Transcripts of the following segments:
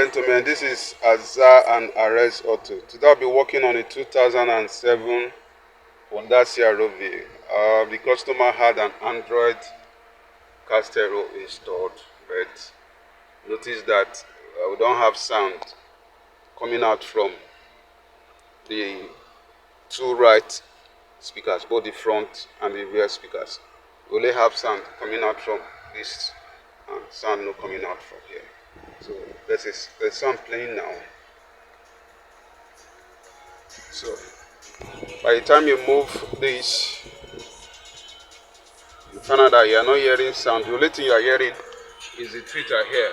gentlemen, this is Azar and Arres Auto. Today I'll be working on a 2007 Honda CRV. The customer had an Android car stereo installed, but notice that we don't have sound coming out from the two right speakers, both the front and the rear speakers. We only have sound coming out from this and sound not coming out from here. So there's sound playing now. So by the time you move this, you find out that you are not hearing sound. The only thing you are hearing is the tweeter here.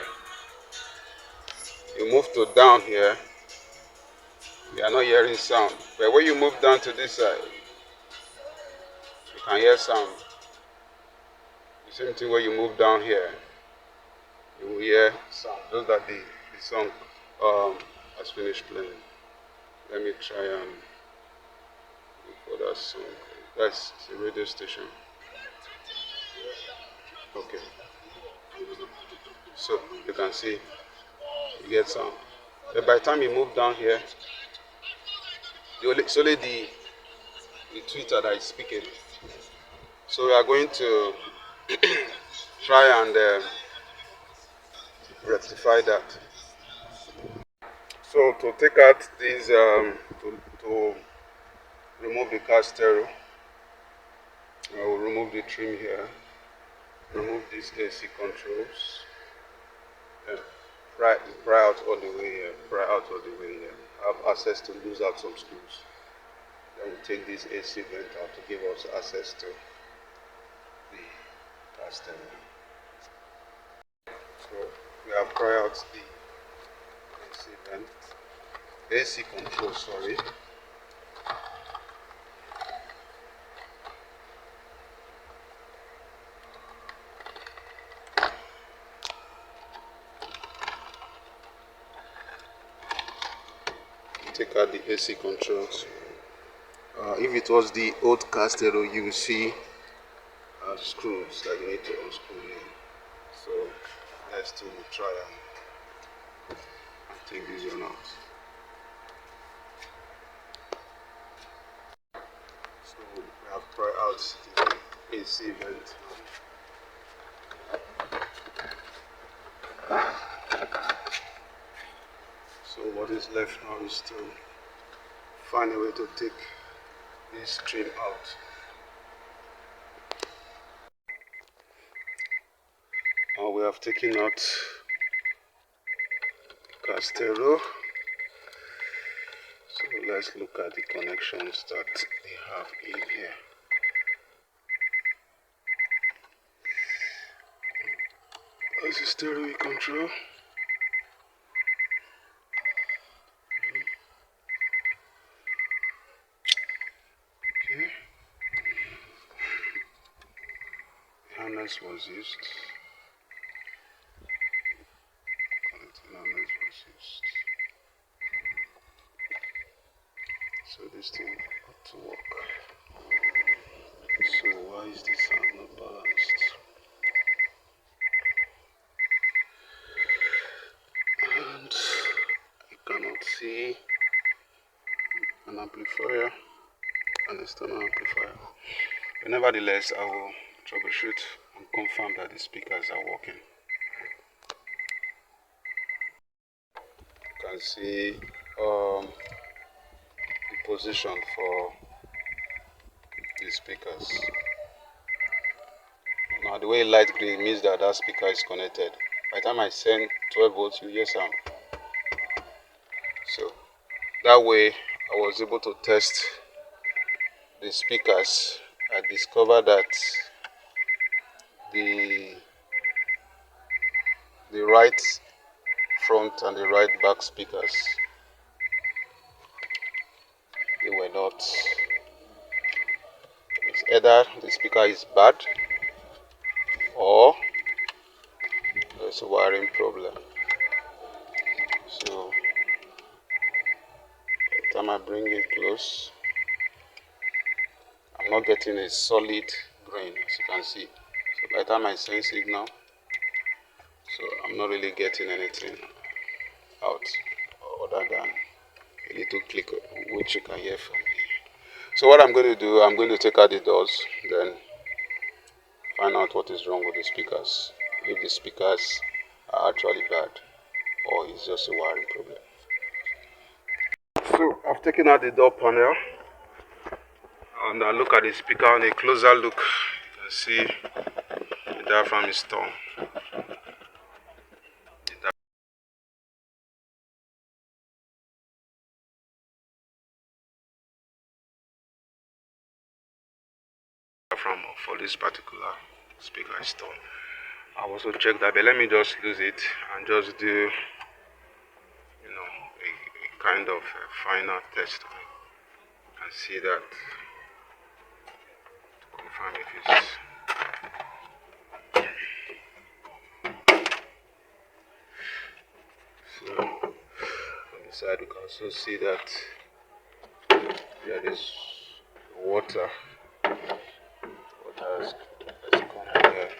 You move to down here, you are not hearing sound. But when you move down to this side, you can hear sound. The same thing when you move down here, you will hear sound. Just that the song has finished playing. Let me try and look for that song. That's the radio station. Okay. So you can see you get sound. But by the time you move down here, it's only the tweeter that is speaking. So we are going to try and rectify that. So to take out these, to remove the car stereo, I will remove the trim here, remove these AC controls, and pry out all the way here, have access to lose out some screws. Then we take this AC vent out to give us access to the car stereo. So we have pry out the AC vent, AC control, sorry. Take out the AC controls. If it was the old car stereo, you will see screws that you need to unscrew here. So let's try and take this one out. So we have tried out the AC vent. So what is left now is to find a way to take this trim out. Now we have taken out car stereo. So let's look at the connections that they have in here. That's the stereo control. Okay. The harness was used. Connecting harness was used. So this thing ought to work. So why is this sound not balanced? And I cannot see an amplifier, an external amplifier. But nevertheless, I will troubleshoot and confirm that the speakers are working. You can see the position for the speakers. Now the way light green means that that speaker is connected. By the time I send 12 volts, you hear sound. So that way I was able to test the speakers. I discovered that the right front and the right back speakers, they were not. It's either the speaker is bad or there's a wiring problem. So by the time I bring it close, I'm not getting a solid grain, as you can see. So by the time I send signal, so I'm not really getting anything. out, other than a little click which you can hear from me. So what I'm going to do, I'm going to take out the doors, then find out what is wrong with the speakers, if the speakers are actually bad or it's just a wiring problem. So I've taken out the door panel and I look at the speaker. On a closer look, you can see the diaphragm is torn. Diaphragm for this particular speaker is torn. I've also checked that, but let me just lose it and just do, a kind of final test on it and see that to confirm if it's. So on the side, we can also see that there is water. Water has come here.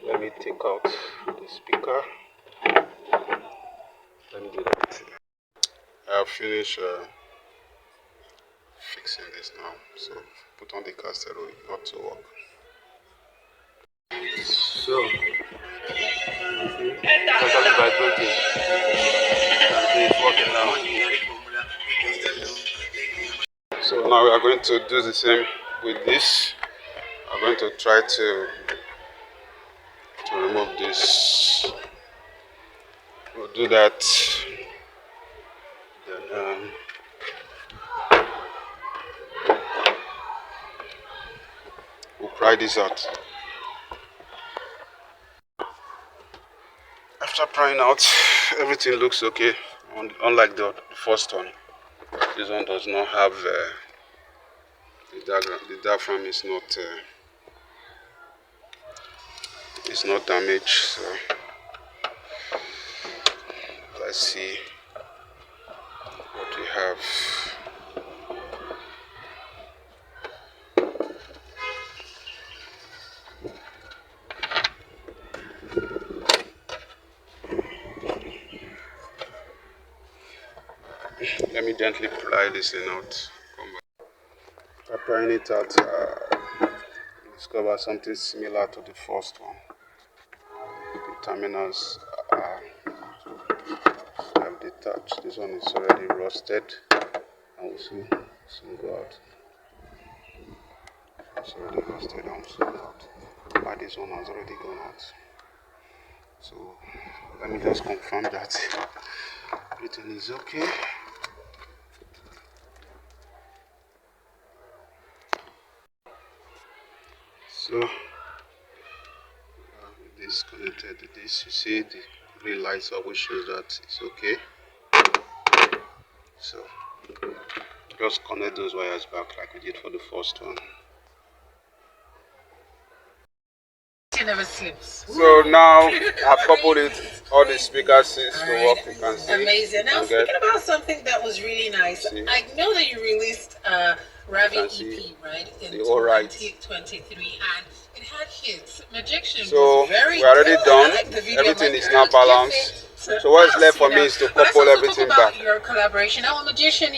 Let me take out the speaker. Let me do that. I have finished fixing this now. So put on the caster oil, not to work. So it's actually vibrating. It's working now. So now we are going to do the same with this. I'm going to try to remove this. We'll do that. Then we'll pry this out. After prying out, everything looks okay. Unlike the first one, this one does not have the diaphragm is not damaged. So let's see what we have. Let me gently pry this thing out. After prying it out, discover something similar to the first one. The terminals have detached. This one is already rusted, and we'll soon go out. It's already rusted and soon go out. But this one has already gone out. So let me just confirm that everything is okay. So disconnected this. You see the green lights up, which shows that it's okay. So just connect those wires back like we did for the first one. It never slips. So now I've coupled it, all the speakers to work. You can see. Amazing. Now speaking about something that was really nice, I know that you released Ravi EP, right, in 2023, and it had hits. Majection was very we're already good. done. Like the video. Everything is now balanced. So what is left for me is to couple everything back. Your collaboration. Now, Magician.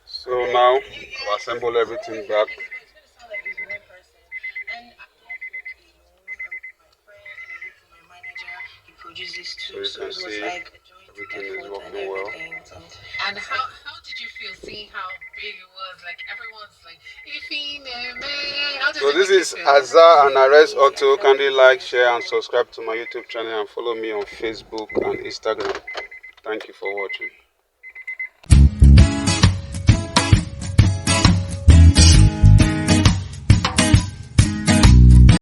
So now we'll assemble everything back. So you can see everything is working well. And how did you feel seeing how big it was? Like everyone's like, so this is Azar and Arisen Auto. Kindly like, share and subscribe to my YouTube channel and follow me on Facebook and Instagram. Thank you for watching.